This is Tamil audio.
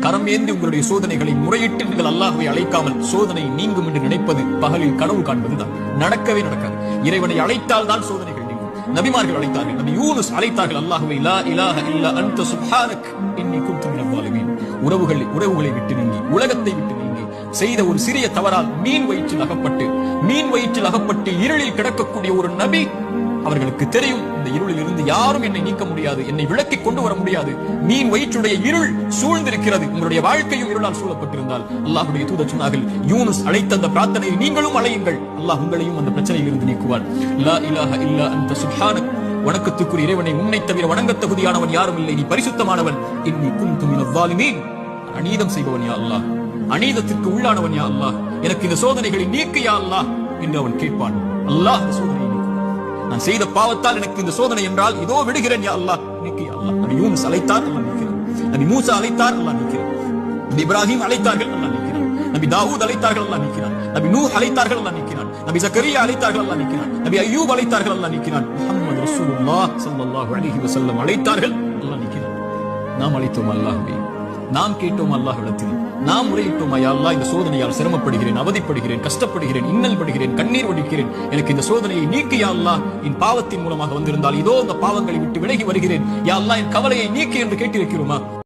கரம் ஏந்தி உங்களுடைய சோதனைகளை முறையிட்டு நீங்கள் அல்லாஹ்வை அழைக்காமல் சோதனை நீங்கும் என்று நினைப்பது பகலில் கனவு காண்பதுதான். நடக்கவே நடக்காது. இறைவனை அழைத்தால் தான் சோதனைகள் நீங்கும். நபிமார்கள் அழைத்தார்கள். நபி யூனுஸ் அழைத்தார்கள் அல்லாஹ்வை, லா இலாஹ இல்லா அன்த சுப்ஹானக் இன்னி குன்து மினல் ஸாலிமீன். உறவுகளை விட்டு நீங்கி, உலகத்தை விட்டு நீங்கி செய்த ஒரு சிறிய தவறால் மீன் வயிற்றில் அகப்பட்டு இருளில் கிடக்கக்கூடிய ஒரு நபி, அவர்களுக்கு தெரியும் இந்த இருளில் இருந்து யாரும் என்னை நீக்க முடியாது, என்னை விளக்கி கொண்டு வர முடியாது. மீன் வயிற்றுடைய இருள் சூழ்ந்திருக்கிறது. உங்களுடைய வாழ்க்கையும் இருளால் சூழப்பட்டிருந்தால் அல்லாஹ்வுடைய தூதர் சொன்னார்கள், யூனுஸ் அழைத்த அந்த பிரார்த்தனையை நீங்களும் அழையுங்கள், அல்லாஹ் உங்களையும் அந்த பிரச்சனையில் இருந்து நீக்குவார். லா இலாஹ இல்லா அன்த சுப்ஹானக், வணக்கத்துக்குரிய இறைவனை, உன்னை தவிர வணங்க தகுதியானவன் யாரும் இல்லை, நீ பரிசுத்தமானவன். இன்னி குன்து மினல் ஸாலிமீன், அநீதம் செய்பவன் யா அல்லாஹ், அநீதத்திற்கு உள்ளானவன் யா அல்லாஹ், எனக்கு இந்த சோதனைகளை நீக்கு யா அல்லாஹ் என்று அவன் கேட்பான். அல்லாஹ் சோதனை, நான் செய்த பாவத்தால் எனக்கு இந்த சோதனை என்றால் இதோ விடுகிறேன் யா அல்லாஹ், நீக்கு யா அல்லாஹ். நபி யூனுஸ் அழைத்தார், அல்லாஹ் நீக்கிறான். நபி மூசா அழைத்தார், அல்லாஹ் நீக்கிறான். நபி இப்ராஹிம் அழைத்தார்கள், அல்லாஹ் நீக்கிறான். நபி தாவூத் அழைத்தார்கள், அல்லாஹ் நீக்கிறான். நபி நூஹ் அழைத்தார்கள், அல்லாஹ் நீக்கிறான். நபி ஜக்கரியா அழைத்தார்கள், அல்லாஹ் நீக்கிறான். நபி அய்யூப் அழைத்தார்கள், அல்லாஹ் நீக்கிறான். முஹம்மது ரசூலுல்லாஹ் ஸல்லல்லாஹு அலைஹி வஸல்லம் அழைத்தார்கள், அல்லாஹ் நீக்கிறான். நாம் அழைத்தோம் அல்லாஹ்வை, நாம் கேட்டோம் அல்லாஹ்விடத்தில், நாம் முறையிட்டோம், யா அல்லாஹ் இந்த சோதனையால் சிரமப்படுகிறேன், அவதிப்படுகிறேன், கஷ்டப்படுகிறேன், இன்னல் படுகிறேன், கண்ணீர் வடிக்கிறேன், எனக்கு இந்த சோதனையை நீக்கு யா அல்லாஹ். என் பாவத்தின் மூலமாக வந்திருந்தால் இதோ இந்த பாவங்களை விட்டு விலகி வருகிறேன் யா அல்லாஹ், என் கவலையை நீக்கு என்று கேட்டிருக்கிறோமா?